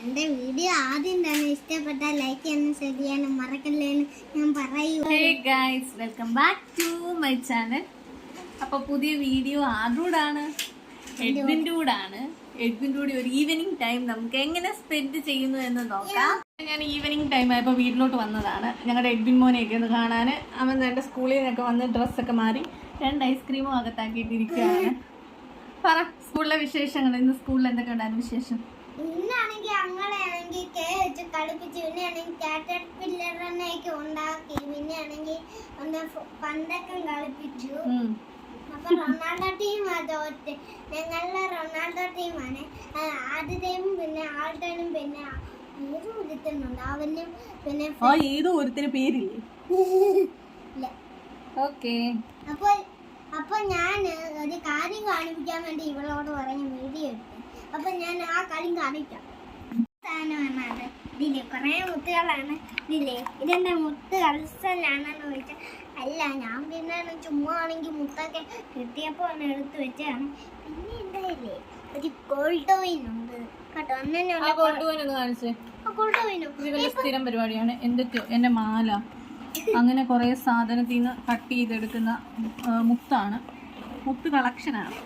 എന്റെ വീഡിയോ ആദ്യം തന്നെ ഇഷ്ടപ്പെട്ടാൽ ലൈക്ക് ചെയ്യാനും ഷെയർ ചെയ്യാനും മറക്കല്ലേന്ന് ഞാൻ പറയൂ. Hey guys, welcome back to my channel. അപ്പോൾ പുതിയ വീഡിയോ ആരോടാണ്? എഡ്വിൻ്റെ കൂടാണ്. എഡ്വിൻ്റെ കൂടി ഒരു ഈവനിങ് ടൈം നമുക്ക് എങ്ങനെ സ്പെൻഡ് ചെയ്യുന്നു എന്ന് നോക്കാം. ഞാൻ ഈവനിങ് ടൈം ആയപ്പോൾ വീട്ടിലോട്ട് വന്നതാണ് ഞങ്ങളുടെ എഡ്വിൻ മോനെയൊക്കെ ഒന്ന് കാണാൻ. അവൻ എൻ്റെ സ്കൂളിൽ നിന്നൊക്കെ വന്ന് ഡ്രസ്സൊക്കെ മാറി 2 ഐസ്ക്രീമും അകത്താക്കിയിട്ടിരിക്കുകയാണ്. പറ സ്കൂളിലെ വിശേഷങ്ങൾ. ഇന്ന് സ്കൂളിൽ എന്തൊക്കെ ഉണ്ടായിരുന്നു വിശേഷം? ഇന്നാണെങ്കിൽ അങ്ങനെയാണെങ്കിൽ കേക്ക് കളിപ്പിച്ചു, പിന്നെയാണെങ്കിൽ കാറ്റർപില്ലറിനെയൊക്കെ ഉണ്ടാക്കി, പിന്നെയാണെങ്കിൽ പണ്ടൊക്കെ കളിപ്പിച്ചു. അപ്പൊ റൊണാൾഡോ ടീമാ തോറ്റ്. ഞങ്ങളുടെ റൊണാൾഡോ ടീമാണ്. ആദ്യത്തെയും പിന്നെ ആൾട്ടനും പിന്നെ ഏതോ ഒരുത്തനുണ്ട്, അവനും പിന്നെ ഏതോ ഒരുത്തിന് പേരില്ലേ? ഓക്കെ. അപ്പൊ ഞാൻ ഒരു കാര്യം കാണിപ്പിക്കാൻ വേണ്ടി ഇവളോട് പറഞ്ഞ വീഡിയോ എടുത്തു. അപ്പൊ ഞാൻ ആ കാര്യം കാണിക്കാം. സാധനമാണ് ഇതില്ലേ, കുറെ മുത്തുകളാണ് ഇതില്ലേ. ഇതെന്റെ മുത്ത് കളസലാണെന്ന് ചോദിച്ചാൽ അല്ല, ഞാൻ പിന്നെ ചുമ്മാ ആണെങ്കിൽ മുത്തൊക്കെ കിട്ടിയപ്പോ എടുത്ത് വെച്ചാണ്. പിന്നെ എന്തായില്ലേ, ഒരു ഗോൾഡോയിനുണ്ട് കേട്ടോ. സ്ഥിരം പരിപാടിയാണ്. എന്തൊക്കെയോ എന്റെ മാല, അങ്ങനെ കുറെ സാധനത്തിൽ നിന്ന് കട്ട് ചെയ്തെടുക്കുന്ന മുത്താണ്. മുത്ത് കളക്ഷനാണ്.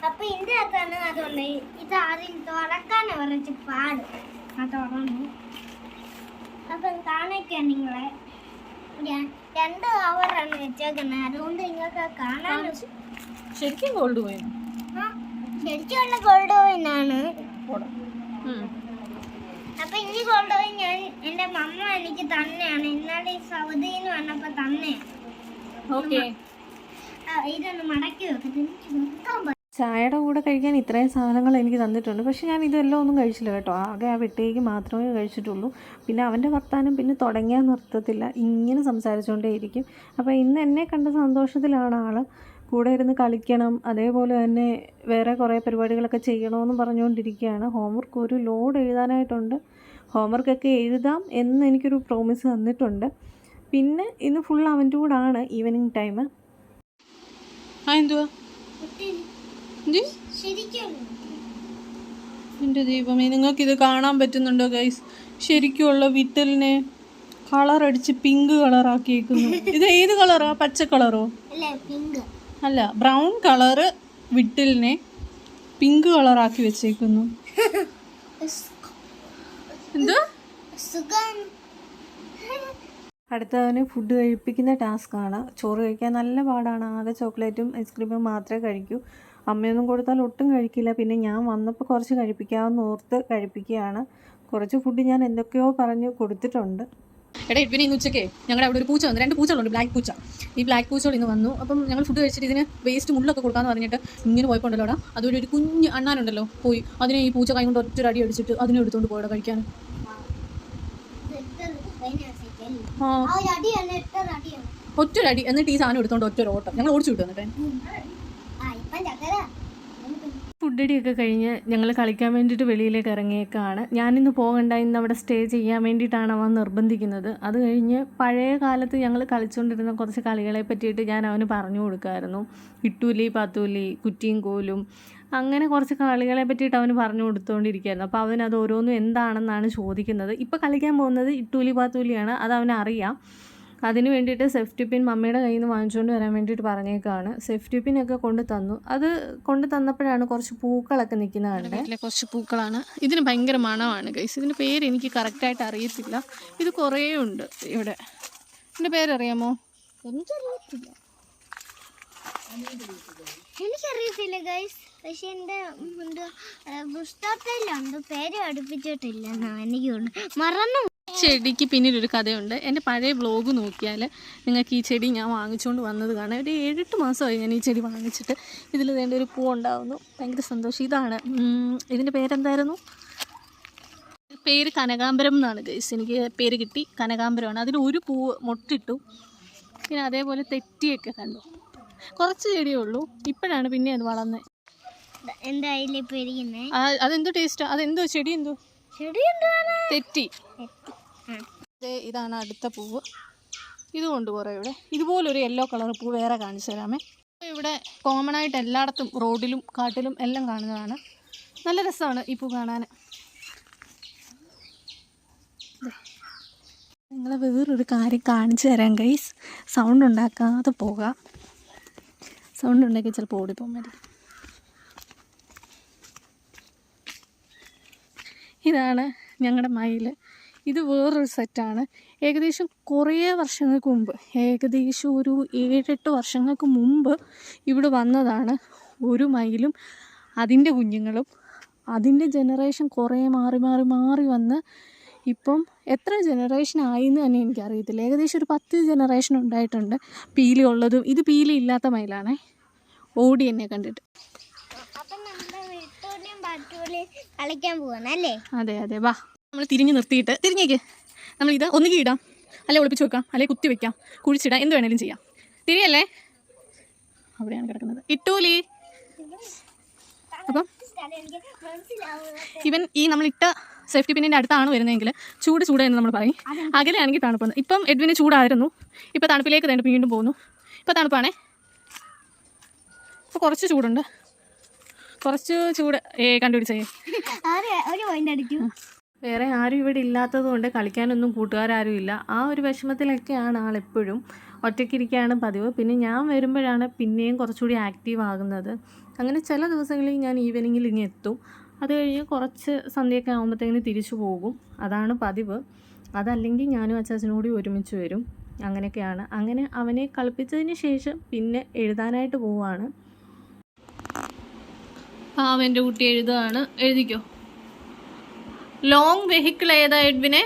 അപ്പൊ ഇതിന്റെ അകത്താണ് അതുകൊണ്ട് ഇത് ആദ്യം തുറക്കാൻ കുറച്ച് പാട്. ആ തുറന്നു. അപ്പൊ കാണിക്കാം നിങ്ങളെ. 2 ഹവറാണ് വെച്ചേക്കുന്നത്, അതുകൊണ്ട് നിങ്ങൾക്ക് കാണാൻ. ശരിക്കും ഗോൾഡ് കോയിൻ? ശരിക്കുള്ള ഗോൾഡ് കോയിനാണ്. അപ്പൊ ഈ ഗോൾഡ് കോയിൻ ഞാൻ എന്റെ മമ്മ എനിക്ക് തന്നെയാണ്. ഇന്നാളെ സൗദിയിൽ നിന്ന് വന്നപ്പോ തന്നെയാണ്. ഇതൊന്ന് മടക്കി വെക്കട്ടെ. ചായയുടെ കൂടെ കഴിക്കാൻ ഇത്രയും സാധനങ്ങൾ എനിക്ക് തന്നിട്ടുണ്ട്. പക്ഷെ ഞാൻ ഇതെല്ലാം ഒന്നും കഴിച്ചില്ല കേട്ടോ. ആകെ ആ വെട്ടേക്ക് മാത്രമേ കഴിച്ചിട്ടുള്ളൂ. പിന്നെ അവൻ്റെ വർത്താനം പിന്നെ തുടങ്ങിയാൽ നിർത്തത്തില്ല, ഇങ്ങനെ സംസാരിച്ചുകൊണ്ടേയിരിക്കും. അപ്പോൾ ഇന്ന് എന്നെ കണ്ട സന്തോഷത്തിലാണ് ആൾ. കൂടെ ഇരുന്ന് കളിക്കണം, അതേപോലെ തന്നെ വേറെ കുറേ പരിപാടികളൊക്കെ ചെയ്യണമെന്ന് പറഞ്ഞുകൊണ്ടിരിക്കുകയാണ്. ഹോംവർക്ക് ഒരു ലോഡ് എഴുതാനായിട്ടുണ്ട്. ഹോംവർക്കൊക്കെ എഴുതാം എന്ന് എനിക്കൊരു പ്രോമിസ് തന്നിട്ടുണ്ട്. പിന്നെ ഇന്ന് ഫുൾ അവൻ്റെ കൂടാണ് ഈവനിങ് ടൈം. എന്തുവാ എൻ്റെ ദൈവമേ, നിങ്ങൾക്കിത് കാണാൻ പറ്റുന്നുണ്ടോ ഗൈസ്? ശരിക്കുള്ള വിത്തലിനെ കളർ അടിച്ച് പിങ്ക് കളറാക്കിയേക്കുന്നു. ഇത് ഏത് കളറാ? പച്ച കളറോ? അല്ല, ബ്രൗൺ കളറ് വിട്ടലിനെ പിങ്ക് കളറാക്കി വെച്ചേക്കുന്നു. എന്തോ? അടുത്തവന് ഫുഡ് കഴിപ്പിക്കുന്ന ടാസ്ക്കാണ്. ചോറ് കഴിക്കാൻ നല്ല പാടാണ്. ആകെ ചോക്ലേറ്റും ഐസ്ക്രീമും മാത്രമേ കഴിക്കൂ. അമ്മയൊന്നും കൊടുത്താൽ ഒട്ടും കഴിക്കില്ല. പിന്നെ ഞാൻ വന്നപ്പോൾ കുറച്ച് കഴിപ്പിക്കാമെന്ന് ഓർത്ത് കഴിപ്പിക്കുകയാണ്. കുറച്ച് ഫുഡ് ഞാൻ എന്തൊക്കെയോ പറഞ്ഞ് കൊടുത്തിട്ടുണ്ട്. എടാ എഡ്വിൻ, ഇന്ന് ഉച്ചയ്ക്ക് ഞങ്ങളുടെ അവിടെ ഒരു പൂച്ച വന്നു. 2 പൂച്ചകളുണ്ട്, ബ്ലാക്ക് പൂച്ച. ഈ ബ്ലാക്ക് പൂച്ചകൾ ഇന്ന് വന്നു. അപ്പം ഞങ്ങൾ ഫുഡ് കഴിച്ചിട്ട് ഇതിന് വേസ്റ്റ് മുള്ളൊക്കെ കൊടുക്കാമെന്ന് പറഞ്ഞിട്ട് ഇങ്ങനെ പോയപ്പോണ്ടല്ലോ അവിടെ അതുവഴി ഒരു കുഞ്ഞ് അണ്ണാനുണ്ടല്ലോ പോയി. അതിനെ ഈ പൂച്ച കൈ കൊണ്ട് ഒറ്റൊരടി അടിച്ചിട്ട് അതിനെ എടുത്തുകൊണ്ട് പോയടാ കഴിക്കാൻ. ഒറ്റൊരടി എന്നിട്ട് ഈ സാധനം എടുത്തോണ്ട് ഒറ്റ ഓട്ടം. ഞങ്ങൾ ഓടിച്ചു വിട്ടു. എന്നിട്ട് ഫുഡടിയൊക്കെ കഴിഞ്ഞ് ഞങ്ങൾ കളിക്കാൻ വേണ്ടിയിട്ട് വെളിയിലേക്ക് ഇറങ്ങിയേക്കാണ്. ഞാനിന്ന് പോകണ്ട, ഇന്ന് അവിടെ സ്റ്റേ ചെയ്യാൻ വേണ്ടിയിട്ടാണ് അവൻ നിർബന്ധിക്കുന്നത്. അത് കഴിഞ്ഞ് പഴയ കാലത്ത് ഞങ്ങൾ കളിച്ചുകൊണ്ടിരുന്ന കുറച്ച് കളികളെ പറ്റിയിട്ട് ഞാൻ അവന് പറഞ്ഞു കൊടുക്കുമായിരുന്നു. ഇട്ടൂലി പാത്തൂലി, കുറ്റിയും കോലും, അങ്ങനെ കുറച്ച് കളികളെ പറ്റിയിട്ട് അവന് പറഞ്ഞു കൊടുത്തുകൊണ്ടിരിക്കുകയായിരുന്നു. അപ്പോൾ അവനത് ഓരോന്നും എന്താണെന്നാണ് ചോദിക്കുന്നത്. ഇപ്പോൾ കളിക്കാൻ പോകുന്നത് ഇട്ടൂലി പാത്തൂലിയാണ്. അത് അവനറിയാം. അതിന് വേണ്ടിയിട്ട് സേഫ്റ്റി പിൻ മമ്മിയുടെ കയ്യിൽ നിന്ന് വാങ്ങിച്ചുകൊണ്ട് വരാൻ വേണ്ടിയിട്ട് പറഞ്ഞേക്കാണ്. സേഫ്റ്റി പിന്നൊക്കെ കൊണ്ട് തന്നു. അത് കൊണ്ട് തന്നപ്പോഴാണ് കുറച്ച് പൂക്കളൊക്കെ നിൽക്കുന്നതാണ്. കുറച്ച് പൂക്കളാണ്. ഇതിന് ഭയങ്കര മണമാണ് ഗൈസ്. ഇതിൻ്റെ പേര് എനിക്ക് കറക്റ്റായിട്ട് അറിയത്തില്ല. ഇത് കുറേ ഉണ്ട് ഇവിടെ. ഇതിൻ്റെ പേരറിയാമോ? എനിക്കറിയത്തില്ല ഗൈസ്. പക്ഷെ എൻ്റെ പുസ്തകത്തിലുണ്ട്, പേര് പഠിപ്പിച്ചിട്ടില്ല. എനിക്ക് മറന്നു. ചെടിക്ക് പിന്നിലൊരു കഥയുണ്ട്. എൻ്റെ പഴയ വ്ലോഗ് നോക്കിയാൽ നിങ്ങൾക്ക് ഈ ചെടി ഞാൻ വാങ്ങിച്ചുകൊണ്ട് വന്നത് കാണാം. ഒരു 7-8 മാസമായി ഞാൻ ഈ ചെടി വാങ്ങിച്ചിട്ട്. ഇതിൽ വേണ്ട ഒരു പൂ ഉണ്ടാകുന്നു. ഭയങ്കര സന്തോഷം. ഇതാണ് ഇതിൻ്റെ പേരെന്തായിരുന്നു? പേര് കനകാംബരം എന്നാണ് ഗൈസ്. എനിക്ക് പേര് കിട്ടി, കനകാംബരമാണ്. അതിൽ ഒരു പൂവ് മൊട്ടിട്ടു. പിന്നെ അതേപോലെ തെറ്റിയൊക്കെ കണ്ടു. കുറച്ച് ചെടിയേ ഉള്ളൂ. ഇപ്പോഴാണ് പിന്നെ അത് വളർന്നത്. അതെന്തോ ടേസ്റ്റാ? അതെന്തോ ചെടി? എന്തോ തെറ്റി. ഇതാണ് അടുത്ത പൂവ്. ഇതുകൊണ്ട് കുറേ ഇവിടെ ഇതുപോലൊരു യെല്ലോ കളർ പൂ വേറെ കാണിച്ചു തരാമേ. ഇവിടെ കോമൺ ആയിട്ട് എല്ലായിടത്തും റോഡിലും കാട്ടിലും എല്ലാം കാണുന്നതാണ്. നല്ല രസമാണ് ഈ പൂ കാണാൻ. നിങ്ങളെ വേറൊരു കാര്യം കാണിച്ചു തരാം ഗൈസ്. സൗണ്ട് ഉണ്ടാക്കാതെ പോകാം. സൗണ്ട് ഉണ്ടാക്കി ചിലപ്പോൾ ഓടിപ്പോകുമായിരിക്കും. ഇതാണ് ഞങ്ങളുടെ മയിൽ. ഇത് വേറൊരു സെറ്റാണ്. ഏകദേശം കുറേ വർഷങ്ങൾക്ക് മുമ്പ്, ഏകദേശം ഒരു 7-8 വർഷങ്ങൾക്ക് മുമ്പ് ഇവിടെ വന്നതാണ് ഒരു മയിലും അതിൻ്റെ കുഞ്ഞുങ്ങളും. അതിൻ്റെ ജനറേഷൻ കുറേ മാറി മാറി മാറി വന്ന് ഇപ്പം എത്ര ജനറേഷൻ ആയിന്ന് തന്നെ എനിക്കറിയത്തില്ല. ഏകദേശം ഒരു 10 ജനറേഷൻ ഉണ്ടായിട്ടുണ്ട്. പീലി ഉള്ളതും. ഇത് പീലി ഇല്ലാത്ത മയിലാണേ. ഓടി എന്നെ കണ്ടിട്ട്. കളിക്കാൻ പോവാണല്ലേ? അതെ അതെ, വാ. നമ്മൾ തിരിഞ്ഞ് നിർത്തിയിട്ട് തിരിഞ്ഞേക്ക്. നമ്മളിത് ഒന്നുകിൽ ഇടാം, അല്ലെ ഒളിപ്പിച്ച് വെക്കാം, അല്ലെ കുത്തി വെക്കാം, കുഴിച്ചിടാം, എന്ത് വേണേലും ചെയ്യാം. തിരിയല്ലേ? അവിടെയാണ് കിടക്കുന്നത്. ഇട്ടൂലി. അപ്പം ഇവൻ ഈ നമ്മളിട്ട സേഫ്റ്റി പിന്നിൻ്റെ അടുത്താണ് വരുന്നതെങ്കിൽ ചൂട് എന്ന് നമ്മൾ പറയും. അകലെയാണെങ്കിൽ തണുപ്പെന്ന്. ഇപ്പം എഡ്വിന് ചൂടായിരുന്നു, ഇപ്പം തണുപ്പിലേക്ക് തണുപ്പ് വീണ്ടും പോകുന്നു. ഇപ്പം തണുപ്പാണേ. ഇപ്പോൾ കുറച്ച് ചൂടുണ്ട്. കുറച്ച് ചൂട് കണ്ടുപിടിച്ചേ. വേറെ ആരും ഇവിടെ ഇല്ലാത്തതുകൊണ്ട് കളിക്കാനൊന്നും കൂട്ടുകാരും ഇല്ല. ആ ഒരു വിഷമത്തിലൊക്കെയാണ് ആളെപ്പോഴും. ഒറ്റയ്ക്കിരിക്കുകയാണ് പതിവ്. പിന്നെ ഞാൻ വരുമ്പോഴാണ് പിന്നെയും കുറച്ചുകൂടി ആക്റ്റീവ് ആകുന്നത്. അങ്ങനെ ചില ദിവസങ്ങളിൽ ഞാൻ ഈവനിങ്ങിൽ ഇനി എത്തും. അത് കഴിഞ്ഞ് കുറച്ച് സന്ധ്യയൊക്കെ ആകുമ്പോഴത്തേക്കിന് തിരിച്ചു പോകും. അതാണ് പതിവ്. അതല്ലെങ്കിൽ ഞാനും അച്ചാച്ചനും കൂടി ഒരുമിച്ച് വരും. അങ്ങനെയൊക്കെയാണ്. അങ്ങനെ അവനെ കളിപ്പിച്ചതിന് ശേഷം പിന്നെ എഴുതാനായിട്ട് പോവുകയാണ്. അവൻ്റെ കുട്ടി എഴുതുകയാണ്. എഴുതിക്കോ. ലോങ് വെഹിക്കിൾ ഏതാ എഡ്വിനെ?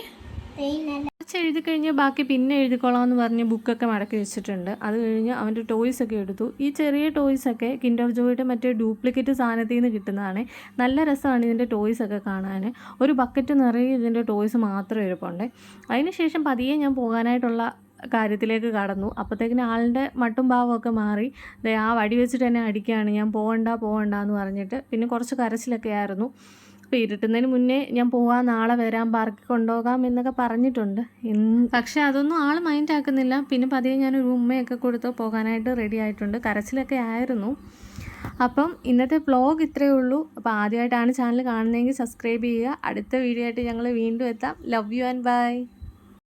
എഴുതി കഴിഞ്ഞ് ബാക്കി പിന്നെ എഴുതിക്കോളാം എന്ന് പറഞ്ഞ് ബുക്കൊക്കെ മടക്കി വെച്ചിട്ടുണ്ട്. അത് കഴിഞ്ഞ് അവൻ്റെ ടോയ്സൊക്കെ എടുത്തു. ഈ ചെറിയ ടോയ്സൊക്കെ കിൻഡർ ജോയുടെ മറ്റേ ഡ്യൂപ്ലിക്കേറ്റ് സാധനത്തിൽ നിന്ന് കിട്ടുന്നതാണ്. നല്ല രസമാണ് ഇതിൻ്റെ ടോയ്സൊക്കെ കാണാൻ. ഒരു ബക്കറ്റ് നിറയെ ഇതിൻ്റെ ടോയ്സ് മാത്രം ഇരിപ്പുണ്ട്. അതിനുശേഷം പതിയെ ഞാൻ പോകാനായിട്ടുള്ള കാര്യത്തിലേക്ക് കടന്നു. അപ്പോഴത്തേക്കിന് ആളുടെ മട്ടും ഭാവമൊക്കെ മാറി. ആ വടി വെച്ചിട്ട് തന്നെ അടിക്കുകയാണ്. ഞാൻ പോകണ്ട എന്ന് പറഞ്ഞിട്ട്. പിന്നെ കുറച്ച് കരച്ചിലൊക്കെ ആയിരുന്നു. അപ്പോൾ ഇരുട്ടുന്നതിന് മുന്നേ ഞാൻ പോവാം, നാളെ വരാം, പാർക്കിൽ കൊണ്ടുപോകാം എന്നൊക്കെ പറഞ്ഞിട്ടുണ്ട്. പക്ഷേ അതൊന്നും ആൾ മൈൻഡ് ആക്കുന്നില്ല. പിന്നെ പതിയെ ഞാനൊരു ഉമ്മയൊക്കെ കൊടുത്ത് പോകാനായിട്ട് റെഡി ആയിട്ടുണ്ട്. കരച്ചിലൊക്കെ ആയിരുന്നു. അപ്പം ഇന്നത്തെ വ്ലോഗ് ഇത്രയേ ഉള്ളൂ. അപ്പോൾ ആദ്യമായിട്ടാണ് ചാനൽ കാണുന്നതെങ്കിൽ സബ്സ്ക്രൈബ് ചെയ്യുക. അടുത്ത വീഡിയോ ആയിട്ട് ഞങ്ങൾ വീണ്ടും എത്താം. Love you and by.